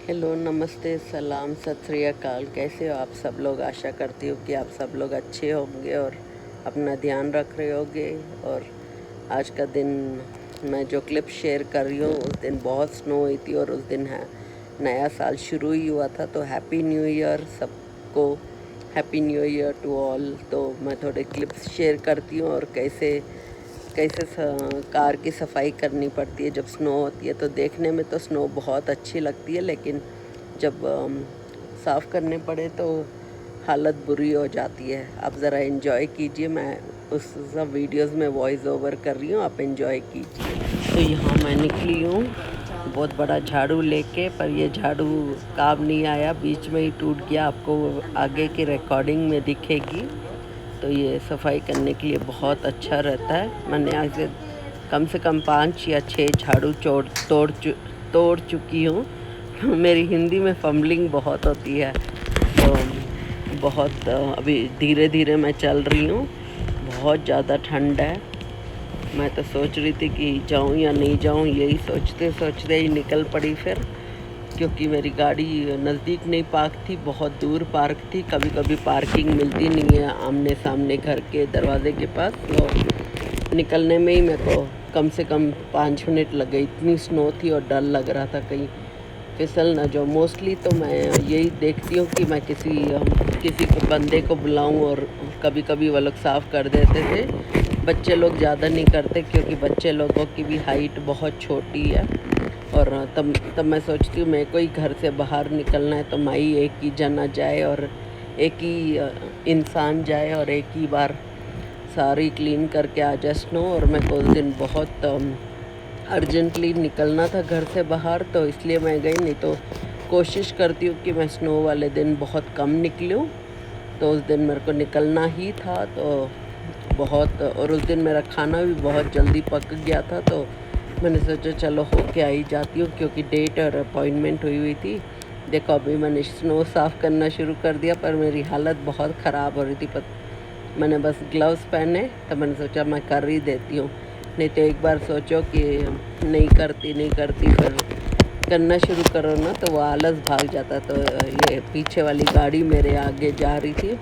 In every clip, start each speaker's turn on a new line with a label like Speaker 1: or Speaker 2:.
Speaker 1: Hello, नमस्ते, सलाम, सत श्री अकाल। कैसे हो आप सब लोग? आशा करती हूँ कि आप सब लोग अच्छे होंगे और अपना ध्यान रख रहे होंगे। और आज का दिन मैं जो क्लिप शेयर कर रही हूँ, उस दिन बहुत स्नो हुई थी और उस दिन है नया साल शुरू ही हुआ था। तो हैप्पी न्यू ईयर सबको, happy new year to all. तो मैं थोड़े क्लिप्स शेयर करती हूँ और कैसे कैसे कार की सफाई करनी पड़ती है जब स्नो होती है। तो देखने में तो स्नो बहुत अच्छी लगती है, लेकिन जब साफ़ करने पड़े तो हालत बुरी हो जाती है। आप ज़रा एंजॉय कीजिए, मैं उस सब वीडियोस में वॉइस ओवर कर रही हूँ, आप एंजॉय कीजिए। तो यहाँ मैं निकली हूँ बहुत बड़ा झाड़ू लेके, पर ये झाड़ू काम नहीं आया, बीच में ही टूट गया। आपको आगे की रिकॉर्डिंग में दिखेगी। तो ये सफाई करने के लिए बहुत अच्छा रहता है। मैंने आज से कम 5 या 6 झाड़ू तोड़ चुकी हूँ। मेरी हिंदी में फम्बलिंग बहुत होती है, तो बहुत अभी धीरे धीरे मैं चल रही हूँ। बहुत ज़्यादा ठंड है। मैं तो सोच रही थी कि जाऊँ या नहीं जाऊँ, यही सोचते सोचते ही निकल पड़ी फिर, क्योंकि मेरी गाड़ी नज़दीक नहीं पार्क थी, बहुत दूर पार्क थी। कभी कभी पार्किंग मिलती नहीं है आमने सामने घर के दरवाजे के पास। तो निकलने में ही मेरे को कम से कम 5 मिनट लग गई, इतनी स्नो थी और डर लग रहा था कहीं फिसल ना जाऊँ। मोस्टली तो मैं यही देखती हूँ कि मैं किसी को बंदे को बुलाऊँ, और कभी कभी वो लोग साफ़ कर देते थे। बच्चे लोग ज़्यादा नहीं करते, क्योंकि बच्चे लोगों की भी हाइट बहुत छोटी है। और तब मैं सोचती हूँ मेरे को ही घर से बाहर निकलना है, तो मैं ही एक ही जना जाए और एक ही इंसान जाए और एक ही बार सारी क्लीन करके आ जाए स्नो। और मैं को उस दिन बहुत अर्जेंटली निकलना था घर से बाहर, तो इसलिए मैं गई। नहीं तो कोशिश करती हूँ कि मैं स्नो वाले दिन बहुत कम निकलूँ। तो उस दिन मेरे को निकलना ही था, तो बहुत, और उस दिन मेरा खाना भी बहुत जल्दी पक गया था। तो मैंने सोचा चलो हो के आई जाती हूँ, क्योंकि डेट और अपॉइंटमेंट हुई थी। देखो अभी मैंने स्नो साफ़ करना शुरू कर दिया, पर मेरी हालत बहुत ख़राब हो रही थी। मैंने बस ग्लव्स पहने, तो मैंने सोचा मैं कर ही देती हूँ। नहीं तो एक बार सोचो कि नहीं करती फिर करना शुरू करो ना, तो वो आलस भाग जाता। तो ये पीछे वाली गाड़ी मेरे आगे जा रही थी,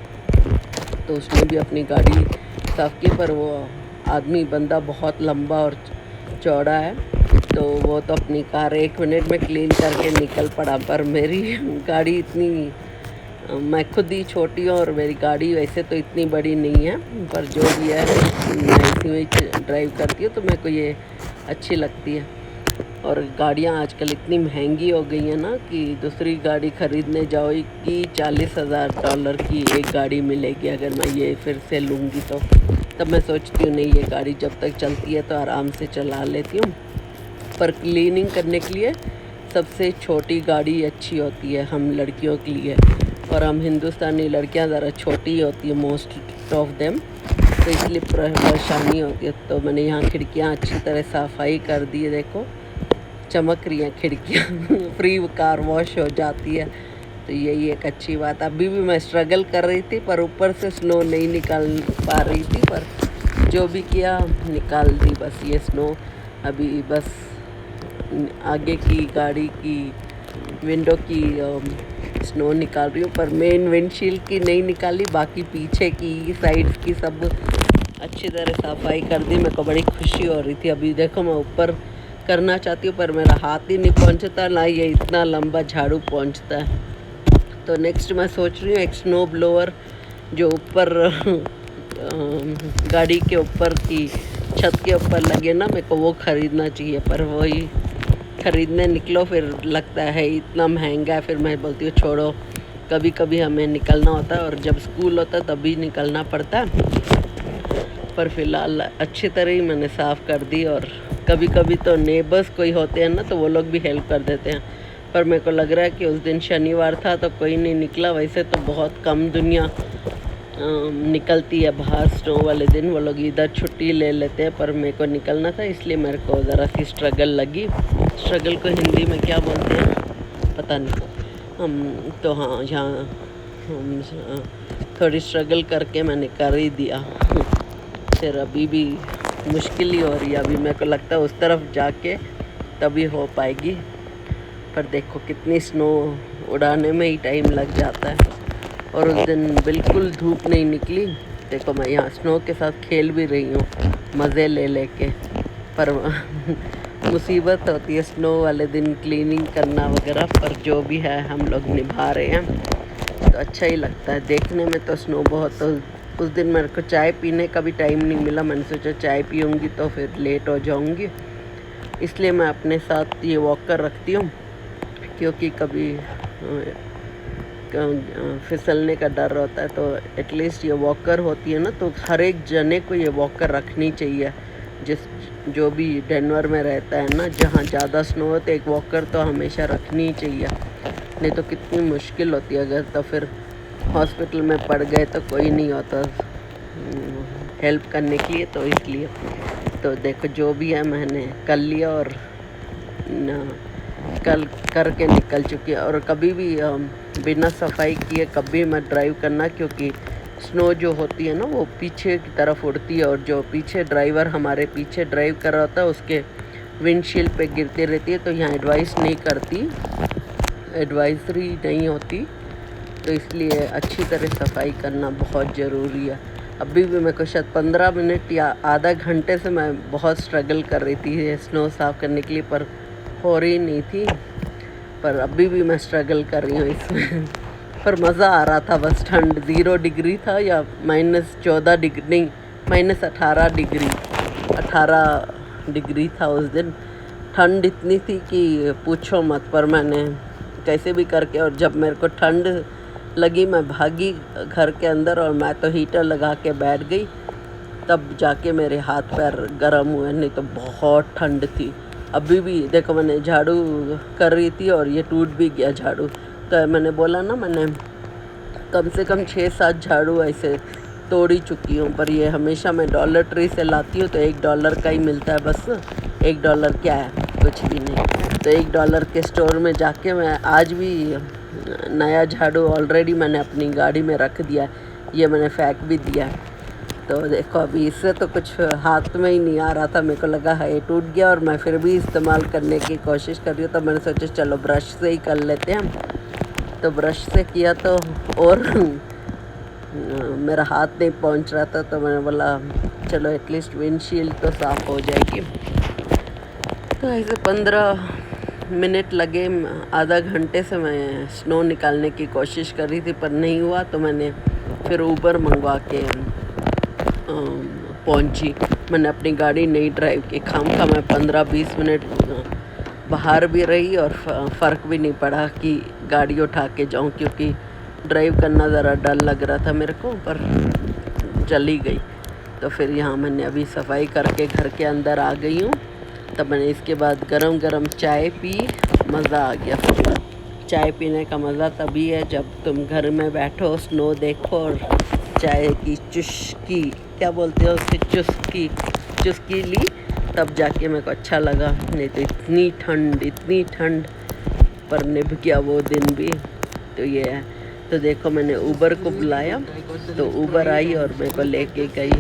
Speaker 1: तो उसने भी अपनी गाड़ी साफ़ की, पर वो आदमी बंदा बहुत लंबा और चौड़ा है, तो वो तो अपनी कार 1 मिनट में क्लीन करके निकल पड़ा। पर मेरी गाड़ी इतनी, मैं खुद ही छोटी हूँ और मेरी गाड़ी वैसे तो इतनी बड़ी नहीं है, पर जो भी है मैं इसी में ड्राइव करती हूँ, तो मेरे को ये अच्छी लगती है। और गाड़ियाँ आजकल इतनी महंगी हो गई हैं ना, कि दूसरी गाड़ी ख़रीदने जाओ कि $40,000 की एक गाड़ी मिलेगी अगर मैं ये फिर से लूँगी तो। तब मैं सोचती हूँ नहीं, ये गाड़ी जब तक चलती है तो आराम से चला लेती हूँ। पर क्लीनिंग करने के लिए सबसे छोटी गाड़ी अच्छी होती है हम लड़कियों के लिए, और हम हिंदुस्तानी लड़कियां ज़रा छोटी होती है मोस्ट ऑफ देम, तो इसलिए परेशानी होती है। तो मैंने यहाँ खिड़कियाँ अच्छी तरह सफाई कर दी है, देखो चमक रही हैं खिड़कियाँ फ्री कार वॉश हो जाती है, तो यही एक अच्छी बात। अभी भी मैं स्ट्रगल कर रही थी, पर ऊपर से स्नो नहीं निकाल पा रही थी, पर जो भी किया निकाल दी बस ये स्नो। अभी बस आगे की गाड़ी की विंडो की स्नो निकाल रही हूँ, पर मेन विंडशील्ड की नहीं निकाली, बाकी पीछे की साइड्स की सब अच्छी तरह सफाई कर दी। मेरे को बड़ी खुशी हो रही थी। अभी देखो मैं ऊपर करना चाहती हूँ, पर मेरा हाथ ही नहीं पहुँचता, ना ये इतना लंबा झाड़ू पहुँचता है। तो नेक्स्ट मैं सोच रही हूँ एक स्नो ब्लोअर जो ऊपर गाड़ी के ऊपर की छत के ऊपर लगे ना, मेरे को वो ख़रीदना चाहिए। पर वही ख़रीदने निकलो फिर लगता है इतना महंगा है, फिर मैं बोलती हूँ छोड़ो, कभी कभी हमें निकलना होता है और जब स्कूल होता है तभी निकलना पड़ता है। पर फ़िलहाल अच्छी तरह ही मैंने साफ़ कर दी। और कभी कभी तो नेबर्स कोई होते हैं ना, तो वो लोग भी हेल्प कर देते हैं। पर मेरे को लग रहा है कि उस दिन शनिवार था तो कोई नहीं निकला। वैसे तो बहुत कम दुनिया निकलती है बाहर स्नो वाले दिन, वो लोग इधर छुट्टी ले लेते हैं, पर मेरे को निकलना था, इसलिए मेरे को ज़रा सी स्ट्रगल लगी। स्ट्रगल को हिंदी में क्या बोलते हैं पता नहीं। तो हाँ, यहाँ थोड़ी स्ट्रगल करके मैंने कर ही दिया। फिर अभी भी मुश्किल ही हो रही है, अभी मेरे को लगता है उस तरफ जाके तभी हो पाएगी। पर देखो कितनी स्नो उड़ाने में ही टाइम लग जाता है। और उस दिन बिल्कुल धूप नहीं निकली। देखो मैं यहाँ स्नो के साथ खेल भी रही हूँ मज़े ले लेके। पर मुसीबत होती है स्नो वाले दिन क्लीनिंग करना वगैरह, पर जो भी है हम लोग निभा रहे हैं तो अच्छा ही लगता है देखने में। तो स्नो बहुत, तो उस दिन मेरे को चाय पीने का भी टाइम नहीं मिला। मैंने सोचा चाय पीऊँगी तो फिर लेट हो जाऊँगी, इसलिए मैं अपने साथ ये वॉकर रखती हूँ, क्योंकि कभी फिसलने का डर होता है। तो एटलीस्ट ये वॉकर होती है ना, तो हर एक जने को ये वॉकर रखनी चाहिए। जो भी डेनवर में रहता है ना, जहाँ ज़्यादा स्नो हो तो एक वॉकर तो हमेशा रखनी ही चाहिए, नहीं तो कितनी मुश्किल होती है। अगर तो फिर हॉस्पिटल में पड़ गए तो कोई नहीं होता हेल्प करने के लिए, तो इसलिए तो देखो जो भी है मैंने कर लिया और कल करके निकल चुकी है। और कभी भी बिना सफाई किए कभी मत ड्राइव करना, क्योंकि स्नो जो होती है ना वो पीछे की तरफ उड़ती है, और जो पीछे ड्राइवर हमारे पीछे ड्राइव कर रहा होता है उसके विंडशील्ड पे गिरती रहती है। तो यहाँ एडवाइजरी नहीं होती, तो इसलिए अच्छी तरह सफाई करना बहुत ज़रूरी है। अभी भी मेरे को शायद 15 मिनट या आधा घंटे से मैं बहुत स्ट्रगल कर रही थी स्नो साफ़ करने के लिए, पर हो रही नहीं थी। पर अभी भी मैं स्ट्रगल कर रही हूँ इसमें पर मज़ा आ रहा था। बस ठंड 0 डिग्री था या -14 डिग्री, नहीं -18 डिग्री था उस दिन। ठंड इतनी थी कि पूछो मत। पर मैंने कैसे भी करके, और जब मेरे को ठंड लगी मैं भागी घर के अंदर, और मैं तो हीटर लगा के बैठ गई, तब जाके मेरे हाथ पैर गर्म हुए, नहीं तो बहुत ठंड थी। अभी भी देखो मैंने झाड़ू कर रही थी और ये टूट भी गया झाड़ू। तो मैंने बोला ना, मैंने कम से कम 6-7 झाड़ू ऐसे तोड़ ही चुकी हूँ। पर ये हमेशा मैं डॉलर ट्री से लाती हूँ तो $1 का ही मिलता है बस। $1 क्या है, कुछ भी नहीं। तो $1 के स्टोर में जाके मैं आज भी नया झाड़ू ऑलरेडी मैंने अपनी गाड़ी में रख दिया, ये मैंने फेंक भी दिया। तो देखो अभी इससे तो कुछ हाथ में ही नहीं आ रहा था, मेरे को लगा है ये टूट गया, और मैं फिर भी इस्तेमाल करने की कोशिश कर रही हूँ। तो मैंने सोचा चलो ब्रश से ही कर लेते हैं। तो ब्रश से किया तो और मेरा हाथ नहीं पहुँच रहा था, तो मैंने बोला चलो एटलीस्ट विंडशील्ड तो साफ़ हो जाएगी। तो ऐसे 15 मिनट लगे, आधा घंटे से मैं स्नो निकालने की कोशिश कर रही थी पर नहीं हुआ। तो मैंने फिर ऊबर मंगवा के पहुंची। मैंने अपनी गाड़ी नहीं ड्राइव की, खामखा मैं 15-20 मिनट बाहर भी रही और फ़र्क भी नहीं पड़ा कि गाड़ी उठा के जाऊं, क्योंकि ड्राइव करना ज़रा डर लग रहा था मेरे को, पर चली गई। तो फिर यहाँ मैंने अभी सफाई करके घर के अंदर आ गई हूँ। तब मैंने इसके बाद गरम गरम चाय पी, मज़ा आ गया। चाय पीने का मज़ा तभी है जब तुम घर में बैठो, स्नो देखो और चाय की चुस्की, क्या बोलते हो उसकी, चुस्की ली, तब जाके मेरे को अच्छा लगा। नहीं तो इतनी ठंड पर निभ गया वो दिन भी। तो ये है। तो देखो मैंने ऊबर को बुलाया, तो ऊबर आई और मेरे को लेके गई।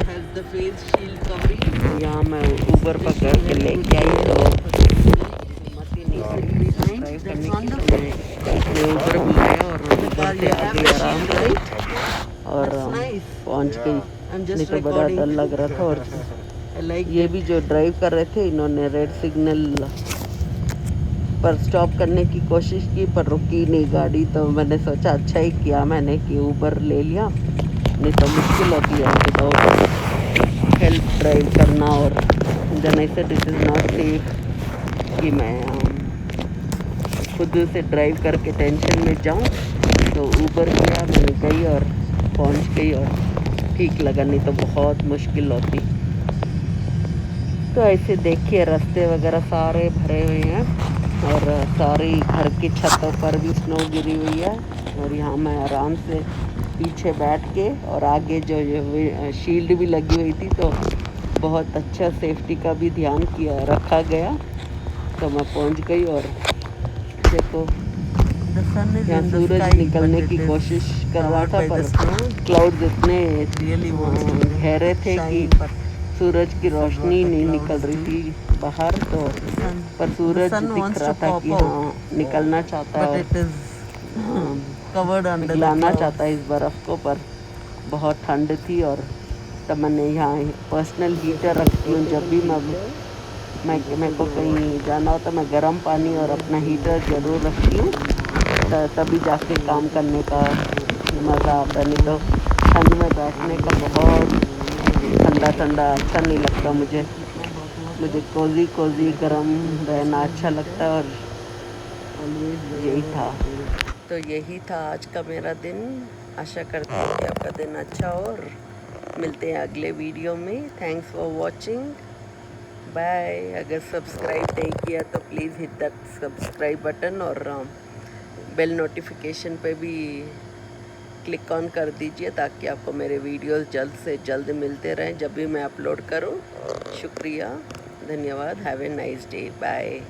Speaker 1: यहाँ मैं ऊबर पकड़ के लेके आई, तो ड्राइव करने की ऊबर बुलाया और ऊबर से आगे आराम से और पहुँच गई। नहीं तो बड़ा डर लग रहा था। और ये भी जो ड्राइव कर रहे थे, इन्होंने रेड सिग्नल पर स्टॉप करने की कोशिश की पर रुकी नहीं गाड़ी। तो मैंने सोचा अच्छा ही किया मैंने कि ऊबर ले लिया, नहीं तो मुश्किल होती है विदाउट हेल्प ड्राइव करना। और then I said this is not safe कि मैं खुद से ड्राइव करके टेंशन में जाऊं। तो ऊबर किया, मैंने गई और पहुंच गई और ठीक लगा, नहीं तो बहुत मुश्किल होती। तो ऐसे देखिए रास्ते वगैरह सारे भरे हुए हैं और सारी घर की छतों पर भी स्नो गिरी हुई है। और यहाँ मैं आराम से पीछे बैठ के, और आगे जो शील्ड भी लगी हुई थी, तो बहुत अच्छा सेफ्टी का भी ध्यान रखा गया। तो मैं पहुँच गई और देखो यहाँ सूरज निकलने की कोशिश कर रहा था, पर क्लाउड्स इतने गहरे थे कि सूरज की रोशनी नहीं निकल रही थी। बाहर तो, पर सूरज दिख रहा था कि हाँ निकलना चाहता है और निकलाना चाहता है इस बर्फ़ को, पर बहुत ठंड थी। और तब मैंने यहाँ पर्सनल हीटर रखती हूँ। जब भी मेरे को कहीं जाना होता मैं गर्म पानी और अपना हीटर ज़रूर रखती हूँ, तभी जाके काम करने का मज़ा आता। नहीं तो ठंड में बैठने का बहुत ठंडा ठंडा अच्छा नहीं लगता मुझे कोज़ी गर्म रहना अच्छा लगता है। और यही था आज का मेरा दिन। आशा करती हूँ कि आपका दिन अच्छा हो और मिलते हैं अगले वीडियो में। Thanks for watching, bye. अगर सब्सक्राइब नहीं किया तो please hit that subscribe button और बेल नोटिफिकेशन पे भी क्लिक ऑन कर दीजिए ताकि आपको मेरे वीडियोस जल्द से जल्द मिलते रहें जब भी मैं अपलोड करूं। शुक्रिया, धन्यवाद। Have a nice day, bye.